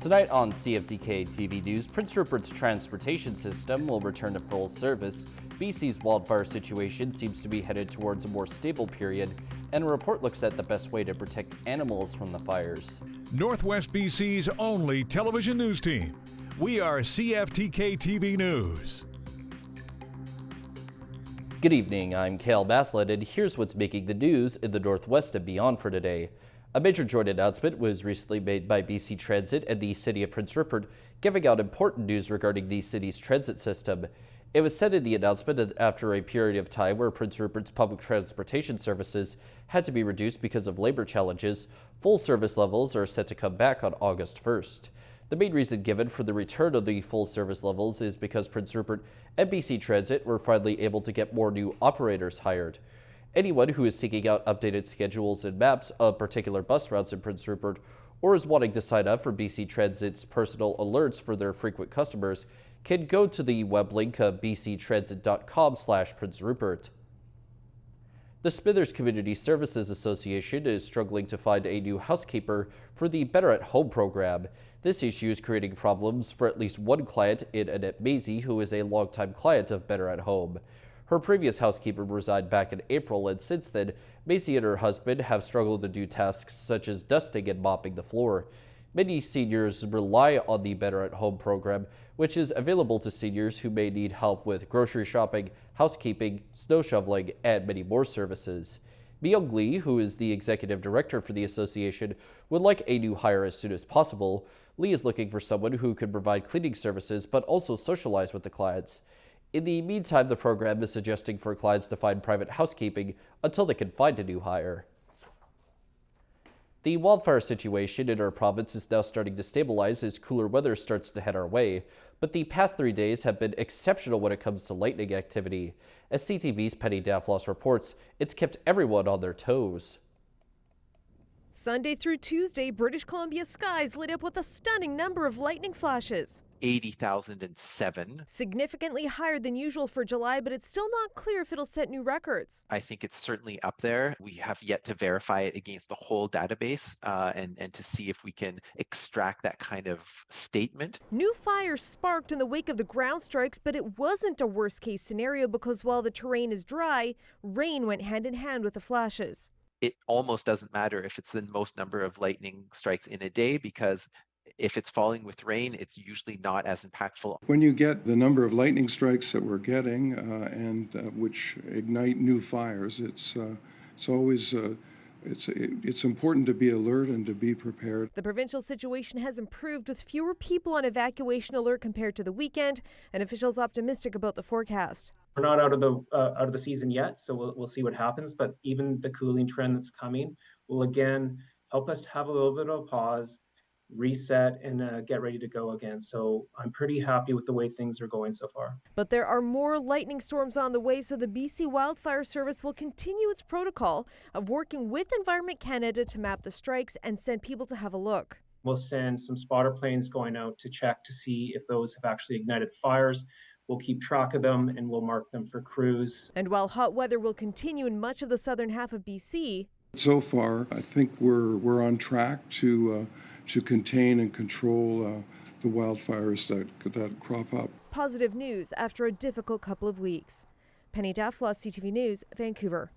Tonight on CFTK-TV News, Prince Rupert's transportation system will return to full service. BC's wildfire situation seems to be headed towards a more stable period, and a report looks at the best way to protect animals from the fires. Northwest BC's only television news team. We are CFTK-TV News. Good evening, I'm Cale Baslett, and here's what's making the news in the Northwest and beyond for today. A major joint announcement was recently made by BC Transit and the City of Prince Rupert, giving out important news regarding the city's transit system. It was said in the announcement that after a period of time where Prince Rupert's public transportation services had to be reduced because of labor challenges, full service levels are set to come back on August 1st. The main reason given for the return of the full service levels is because Prince Rupert and BC Transit were finally able to get more new operators hired. Anyone who is seeking out updated schedules and maps of particular bus routes in Prince Rupert or is wanting to sign up for BC Transit's personal alerts for their frequent customers can go to the web link of bctransit.com/Prince Rupert. The Smithers Community Services Association is struggling to find a new housekeeper for the Better at Home program. This issue is creating problems for at least one client in Annette Maisie, who is a longtime client of Better at Home. Her previous housekeeper resigned back in April, and since then, Maisie and her husband have struggled to do tasks such as dusting and mopping the floor. Many seniors rely on the Better at Home program, which is available to seniors who may need help with grocery shopping, housekeeping, snow shoveling, and many more services. Myung Lee, who is the executive director for the association, would like a new hire as soon as possible. Lee is looking for someone who can provide cleaning services but also socialize with the clients. In the meantime, the program is suggesting for clients to find private housekeeping until they can find a new hire. The wildfire situation in our province is now starting to stabilize as cooler weather starts to head our way, but the past 3 days have been exceptional when it comes to lightning activity. As CTV's Penny Daflos reports, it's kept everyone on their toes. Sunday through Tuesday, British Columbia skies lit up with a stunning number of lightning flashes. 80,007. Significantly higher than usual for July, but it's still not clear if it'll set new records. I think it's certainly up there. We have yet to verify it against the whole database and to see if we can extract that kind of statement. New fires sparked in the wake of the ground strikes, but it wasn't a worst-case scenario because while the terrain is dry, rain went hand in hand with the flashes. It almost doesn't matter if it's the most number of lightning strikes in a day, because if it's falling with rain, it's usually not as impactful. When you get the number of lightning strikes that we're getting and which ignite new fires, it's always it's important to be alert and to be prepared. The provincial situation has improved with fewer people on evacuation alert compared to the weekend, and officials optimistic about the forecast. We're not out of the season yet, so we'll see what happens. But even the cooling trend that's coming will again help us have a little bit of a pause, reset, and get ready to go again. So I'm pretty happy with the way things are going so far. But there are more lightning storms on the way, so the BC Wildfire Service will continue its protocol of working with Environment Canada to map the strikes and send people to have a look. We'll send some spotter planes going out to check to see if those have actually ignited fires. We'll keep track of them and we'll mark them for crews. And while hot weather will continue in much of the southern half of BC, so far, I think we're on track to contain and control the wildfires that crop up. Positive news after a difficult couple of weeks. Penny Daflos, CTV News, Vancouver.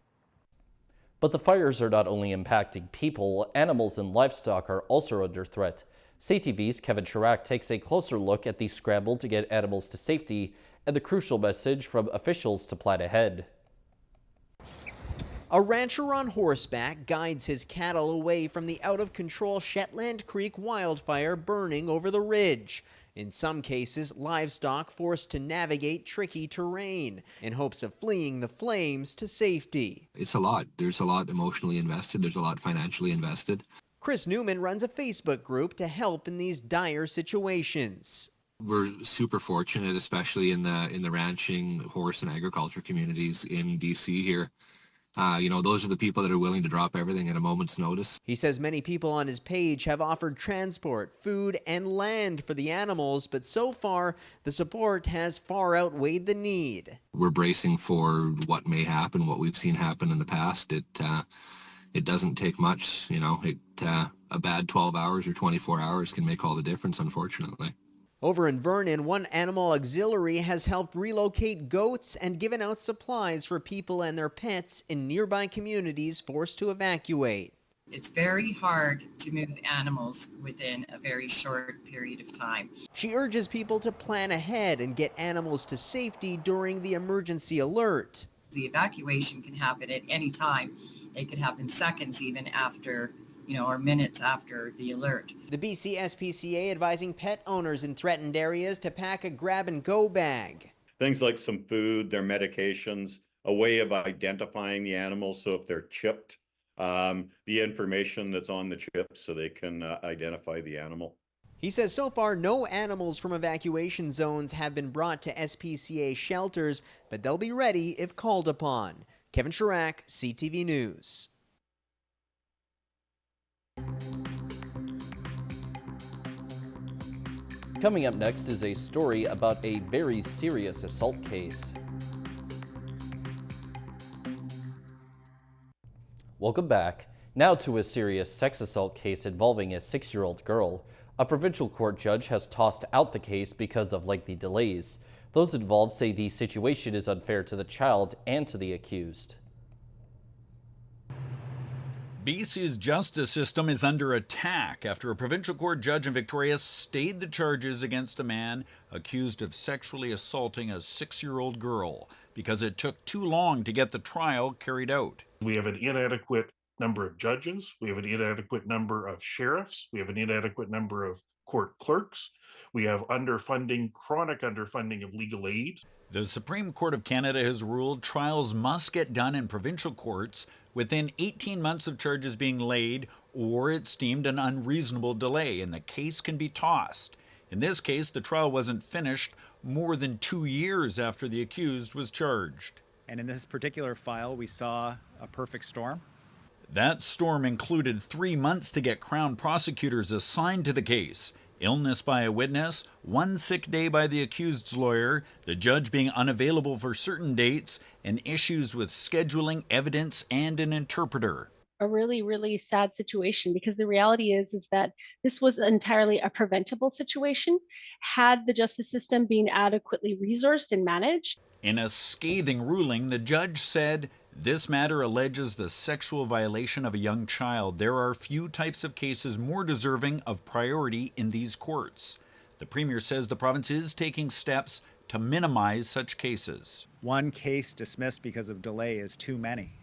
But the fires are not only impacting people, animals and livestock are also under threat. CTV's Kevin Chirac takes a closer look at the scramble to get animals to safety and the crucial message from officials to plan ahead. A rancher on horseback guides his cattle away from the out-of-control Shetland Creek wildfire burning over the ridge. In some cases, livestock forced to navigate tricky terrain in hopes of fleeing the flames to safety. It's a lot. There's a lot emotionally invested. There's a lot financially invested. Chris Newman runs a Facebook group to help in these dire situations. We're super fortunate, especially in the ranching, horse, and agriculture communities in BC here. Those are the people that are willing to drop everything at a moment's notice. He says many people on his page have offered transport, food, and land for the animals, but so far, the support has far outweighed the need. We're bracing for what may happen, what we've seen happen in the past. it doesn't take much. A bad 12 hours or 24 hours can make all the difference, unfortunately. Over in Vernon, one animal auxiliary has helped relocate goats and given out supplies for people and their pets in nearby communities forced to evacuate. It's very hard to move animals within a very short period of time. She urges people to plan ahead and get animals to safety during the emergency alert. The evacuation can happen at any time. It could happen seconds even after, or minutes after the alert. The BC SPCA advising pet owners in threatened areas to pack a grab-and-go bag. Things like some food, their medications, a way of identifying the animals, so if they're chipped, the information that's on the chip so they can identify the animal. He says so far no animals from evacuation zones have been brought to SPCA shelters, but they'll be ready if called upon. Kevin Chirac, CTV News. Coming up next is a story about a very serious assault case. Welcome back. Now to a serious sex assault case involving a 6-year-old girl. A provincial court judge has tossed out the case because of lengthy delays. Those involved say the situation is unfair to the child and to the accused. BC's justice system is under attack after a provincial court judge in Victoria stayed the charges against a man accused of sexually assaulting a 6-year-old girl because it took too long to get the trial carried out. We have an inadequate number of judges. We have an inadequate number of sheriffs. We have an inadequate number of court clerks. We have underfunding, chronic underfunding of legal aid. The Supreme Court of Canada has ruled trials must get done in provincial courts within 18 months of charges being laid, or it's deemed an unreasonable delay and the case can be tossed. In this case, the trial wasn't finished more than 2 years after the accused was charged. And in this particular file, we saw a perfect storm. That storm included 3 months to get Crown prosecutors assigned to the case, illness by a witness, 1 sick day by the accused's lawyer, the judge being unavailable for certain dates, and issues with scheduling, evidence, and an interpreter. A really, really sad situation, because the reality is that this was entirely a preventable situation had the justice system been adequately resourced and managed. In a scathing ruling, the judge said, "This matter alleges the sexual violation of a young child. There are few types of cases more deserving of priority in these courts." The Premier says the province is taking steps to minimize such cases. One case dismissed because of delay is too many.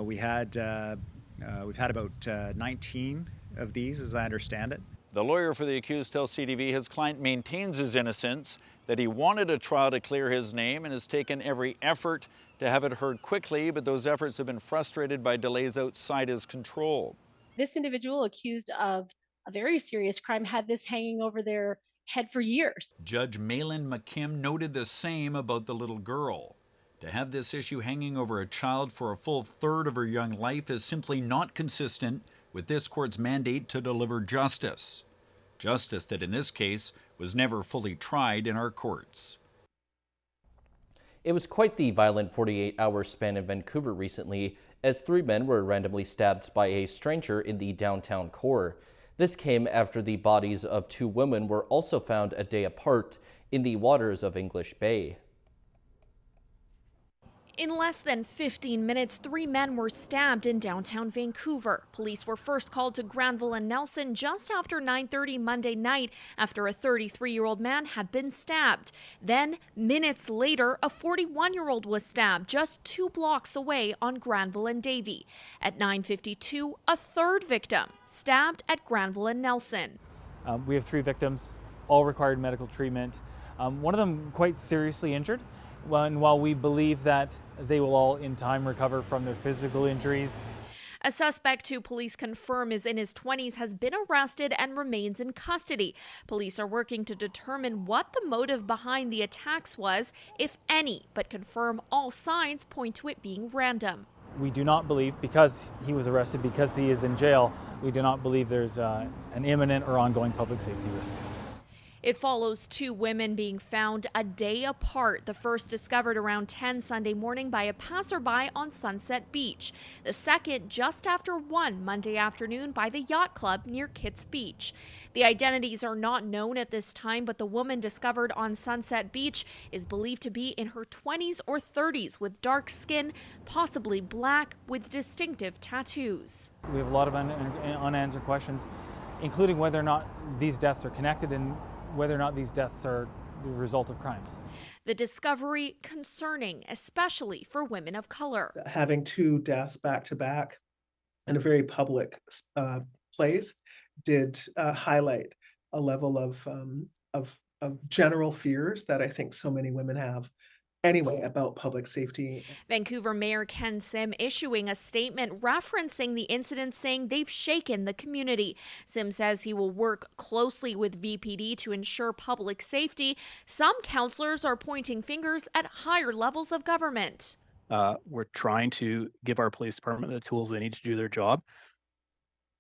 We've had about 19 of these, as I understand it. The lawyer for the accused tells CTV his client maintains his innocence, that he wanted a trial to clear his name and has taken every effort to have it heard quickly, but those efforts have been frustrated by delays outside his control. This individual accused of a very serious crime had this hanging over their head for years. Judge Malin McKim noted the same about the little girl. To have this issue hanging over a child for a full third of her young life is simply not consistent with this court's mandate to deliver justice. Justice that in this case was never fully tried in our courts. It was quite the violent 48-hour span in Vancouver recently, as 3 men were randomly stabbed by a stranger in the downtown core. This came after the bodies of 2 women were also found a day apart in the waters of English Bay. In less than 15 minutes, 3 men were stabbed in downtown Vancouver. Police were first called to Granville and Nelson just after 9:30 Monday night after a 33-year-old man had been stabbed. Then, minutes later, a 41-year-old was stabbed just 2 blocks away on Granville and Davie. At 9:52, a third victim stabbed at Granville and Nelson. We have 3 victims, all required medical treatment. One of them quite seriously injured. And while we believe that they will all in time recover from their physical injuries. A suspect who police confirm is in his 20s has been arrested and remains in custody. Police are working to determine what the motive behind the attacks was, if any, but confirm all signs point to it being random. We do not believe, because he was arrested, because he is in jail, we do not believe there's an imminent or ongoing public safety risk. It follows two women being found a day apart. The first discovered around 10 Sunday morning by a passerby on Sunset Beach. The second just after 1 Monday afternoon by the yacht club near Kitts Beach. The identities are not known at this time, but the woman discovered on Sunset Beach is believed to be in her 20s or 30s with dark skin, possibly black, with distinctive tattoos. We have a lot of unanswered questions, including whether or not these deaths are connected and whether or not these deaths are the result of crimes. The discovery concerning, especially for women of color. Having two deaths back to back in a very public place did highlight a level of general fears that I think so many women have anyway about public safety. Vancouver Mayor Ken Sim issuing a statement referencing the incident, saying they've shaken the community. Sim says he will work closely with VPD to ensure public safety. Some councillors are pointing fingers at higher levels of government. We're trying to give our police department the tools they need to do their job.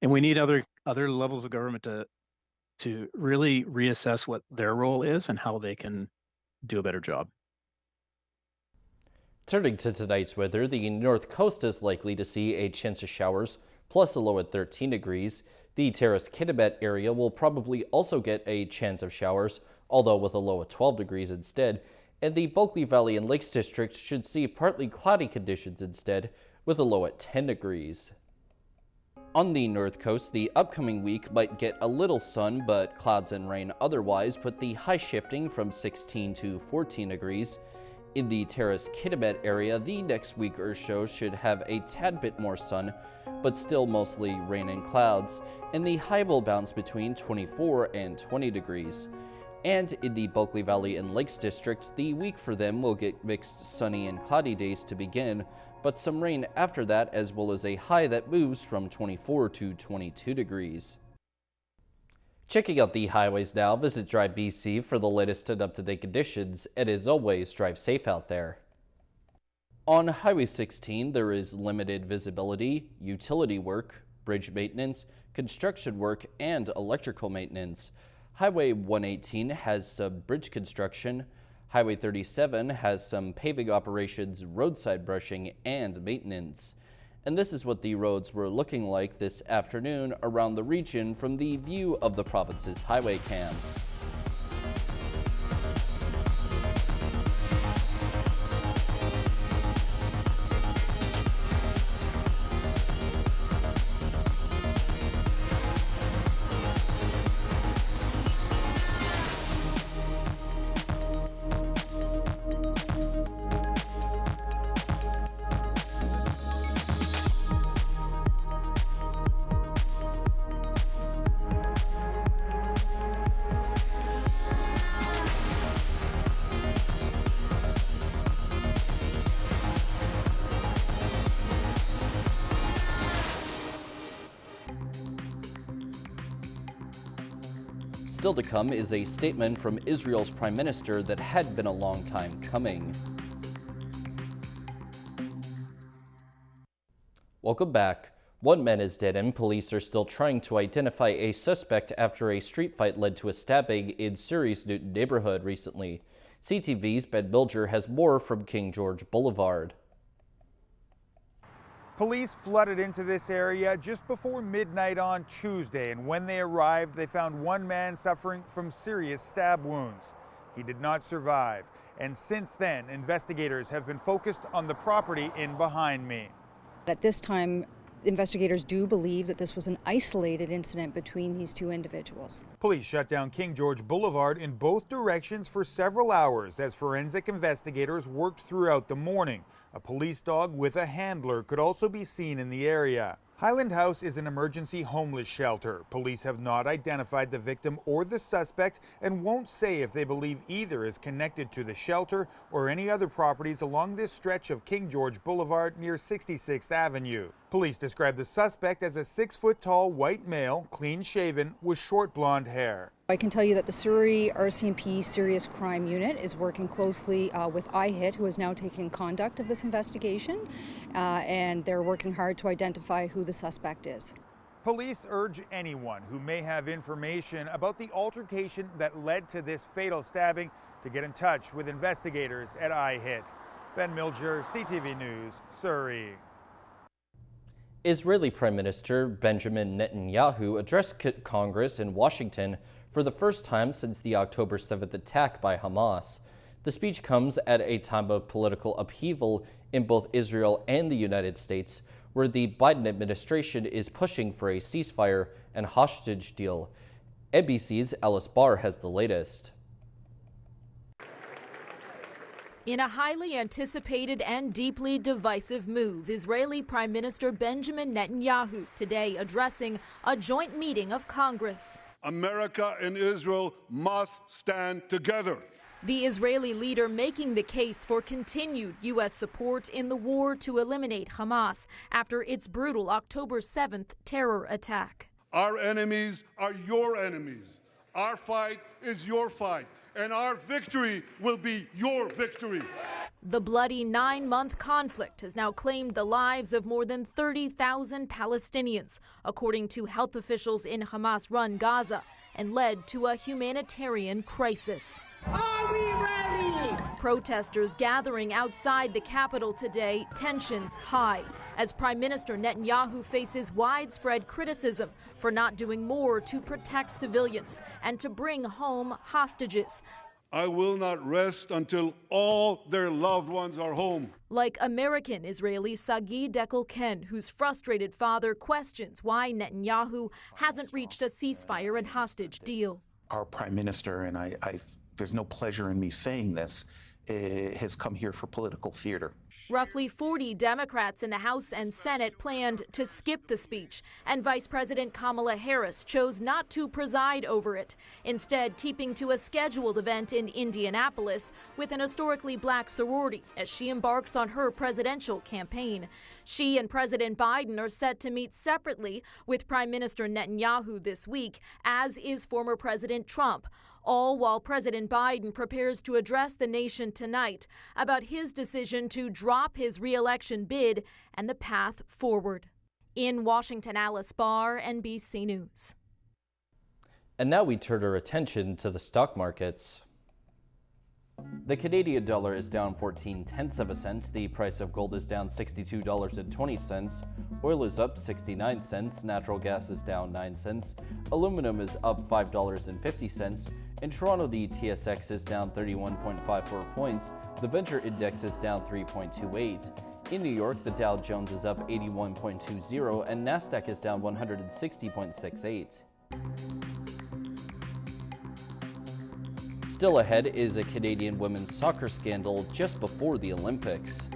And we need other levels of government to really reassess what their role is and how they can do a better job. Turning to tonight's weather, the north coast is likely to see a chance of showers, plus a low at 13 degrees. The Terrace-Kitimat area will probably also get a chance of showers, although with a low of 12 degrees instead. And the Bulkley Valley and Lakes District should see partly cloudy conditions instead, with a low at 10 degrees. On the north coast, the upcoming week might get a little sun, but clouds and rain otherwise, put the high shifting from 16 to 14 degrees. In the Terrace-Kitimat area, the next week or so should have a tad bit more sun, but still mostly rain and clouds, and the high will bounce between 24 and 20 degrees. And in the Bulkley Valley and Lakes District, the week for them will get mixed sunny and cloudy days to begin, but some rain after that, as well as a high that moves from 24 to 22 degrees. Checking out the highways now, visit Drive BC for the latest and up-to-date conditions, and as always, drive safe out there. On Highway 16, there is limited visibility, utility work, bridge maintenance, construction work, and electrical maintenance. Highway 118 has some bridge construction. Highway 37 has some paving operations, roadside brushing, and maintenance. And this is what the roads were looking like this afternoon around the region from the view of the province's highway cams. Still to come is a statement from Israel's prime minister that had been a long time coming. Welcome back. One man is dead and police are still trying to identify a suspect after a street fight led to a stabbing in Surrey's Newton neighborhood recently. CTV's Ben Bilger has more from King George Boulevard. Police flooded into this area just before midnight on Tuesday, and when they arrived, they found one man suffering from serious stab wounds. He did not survive, and since then, investigators have been focused on the property in behind me. At this time, investigators do believe that this was an isolated incident between these two individuals. Police shut down King George Boulevard in both directions for several hours as forensic investigators worked throughout the morning. A police dog with a handler could also be seen in the area. Highland House is an emergency homeless shelter. Police have not identified the victim or the suspect and won't say if they believe either is connected to the shelter or any other properties along this stretch of King George Boulevard near 66th Avenue. Police describe the suspect as a 6-foot-tall white male, clean-shaven, with short blonde hair. I can tell you that the Surrey RCMP Serious Crime Unit is working closely with IHIT, who is now taking conduct of this investigation, and they're working hard to identify who the suspect is. Police urge anyone who may have information about the altercation that led to this fatal stabbing to get in touch with investigators at iHit. Ben Milger, CTV News, Surrey. Israeli Prime Minister Benjamin Netanyahu addressed Congress in Washington for the first time since the October 7th attack by Hamas. The speech comes at a time of political upheaval in both Israel and the United States, where the Biden administration is pushing for a ceasefire and hostage deal. NBC's Alice Barr has the latest. In a highly anticipated and deeply divisive move, Israeli Prime Minister Benjamin Netanyahu today addressing a joint meeting of Congress. America and Israel must stand together. The Israeli leader making the case for continued U.S. support in the war to eliminate Hamas after its brutal October 7th terror attack. Our enemies are your enemies. Our fight is your fight. And our victory will be your victory. The bloody 9-month conflict has now claimed the lives of more than 30,000 Palestinians, according to health officials in Hamas-run Gaza, and led to a humanitarian crisis. Are we ready? Protesters gathering outside the capital today, tensions high, as Prime Minister Netanyahu faces widespread criticism for not doing more to protect civilians and to bring home hostages. I will not rest until all their loved ones are home. Like American Israeli Sagi Dekel-Ken, whose frustrated father questions why Netanyahu hasn't reached a ceasefire and hostage deal. Our Prime Minister, and there's no pleasure in me saying this, has come here for political theater. Roughly 40 Democrats in the House and Senate planned to skip the speech, and Vice President Kamala Harris chose not to preside over it, instead keeping to a scheduled event in Indianapolis with an historically black sorority as she embarks on her presidential campaign. She and President Biden are set to meet separately with Prime Minister Netanyahu this week, as is former President Trump, all while President Biden prepares to address the nation tonight about his decision to drop his re-election bid and the path forward. In Washington, Alice Barr, NBC News. And now we turn our attention to the stock markets. The Canadian dollar is down 14/10 of a cent. The price of gold is down $62.20. Oil is up 69 cents. Natural gas is down 9 cents. Aluminum is up $5.50. In Toronto, the TSX is down 31.54 points. The Venture Index is down 3.28. In New York, the Dow Jones is up 81.20 and Nasdaq is down 160.68. Still ahead is a Canadian women's soccer scandal just before the Olympics.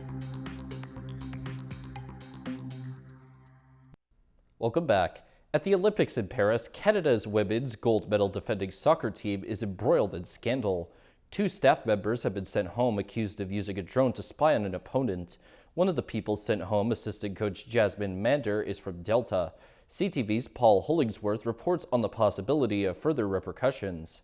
Welcome back. At the Olympics in Paris, Canada's women's gold medal defending soccer team is embroiled in scandal. 2 staff members have been sent home accused of using a drone to spy on an opponent. One of the people sent home, assistant coach Jasmine Mander, is from Delta. CTV's Paul Hollingsworth reports on the possibility of further repercussions.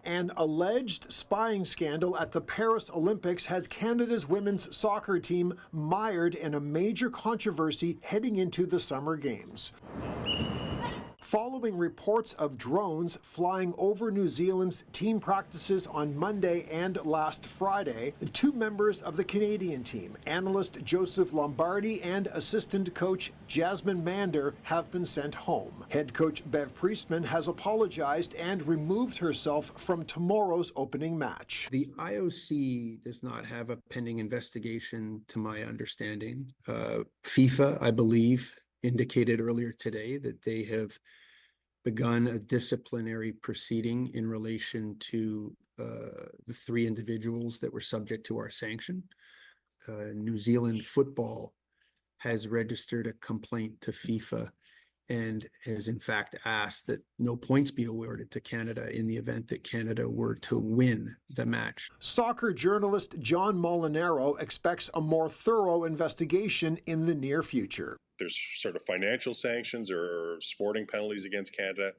An alleged spying scandal at the Paris Olympics has Canada's women's soccer team mired in a major controversy heading into the Summer Games. Following reports of drones flying over New Zealand's team practices on Monday and last Friday, 2 members of the Canadian team, analyst Joseph Lombardi and assistant coach Jasmine Mander, have been sent home. Head coach Bev Priestman has apologized and removed herself from tomorrow's opening match. The IOC does not have a pending investigation, to my understanding. FIFA, I believe, indicated earlier today that they have begun a disciplinary proceeding in relation to the 3 individuals that were subject to our sanction. New Zealand football has registered a complaint to FIFA and has in fact asked that no points be awarded to Canada in the event that Canada were to win the match. Soccer journalist John Molinaro expects a more thorough investigation in the near future. There's sort of financial sanctions or sporting penalties against Canada.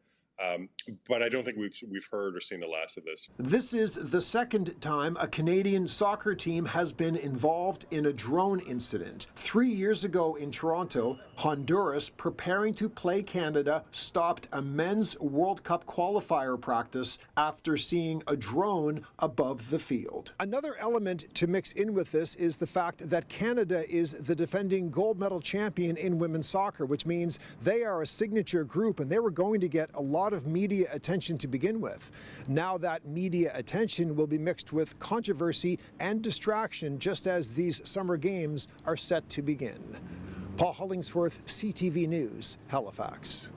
But I don't think we've heard or seen the last of this. This is the second time a Canadian soccer team has been involved in a drone incident. 3 years ago in Toronto, Honduras, preparing to play Canada, stopped a men's World Cup qualifier practice after seeing a drone above the field. Another element to mix in with this is the fact that Canada is the defending gold medal champion in women's soccer, which means they are a signature group and they were going to get a lot of media attention to begin with. Now that media attention will be mixed with controversy and distraction just as these summer games are set to begin. Paul Hollingsworth, CTV News, Halifax.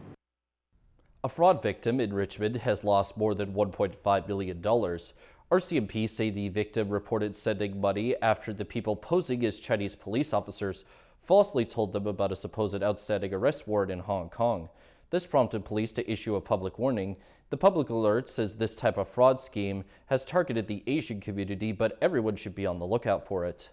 A fraud victim in Richmond has lost more than $1.5 million. RCMP say the victim reported sending money after the people posing as Chinese police officers falsely told them about a supposed outstanding arrest warrant in Hong Kong. This prompted police to issue a public warning. The public alert says this type of fraud scheme has targeted the Asian community, but everyone should be on the lookout for it.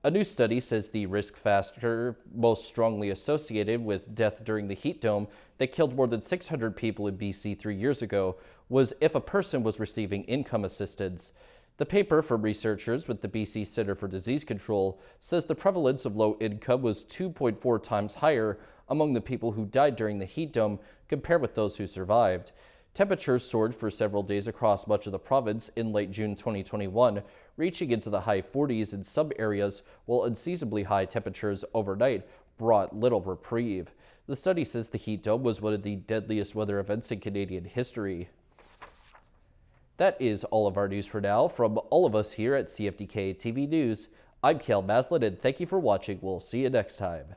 A new study says the risk factor most strongly associated with death during the heat dome that killed more than 600 people in BC 3 years ago was if a person was receiving income assistance. The paper from researchers with the BC Centre for Disease Control says the prevalence of low income was 2.4 times higher among the people who died during the heat dome compared with those who survived. Temperatures soared for several days across much of the province in late June 2021, reaching into the high 40s in some areas, while unseasonably high temperatures overnight brought little reprieve. The study says the heat dome was one of the deadliest weather events in Canadian history. That is all of our news for now. From all of us here at CFTK-TV News, I'm Cale Maslin, and thank you for watching. We'll see you next time.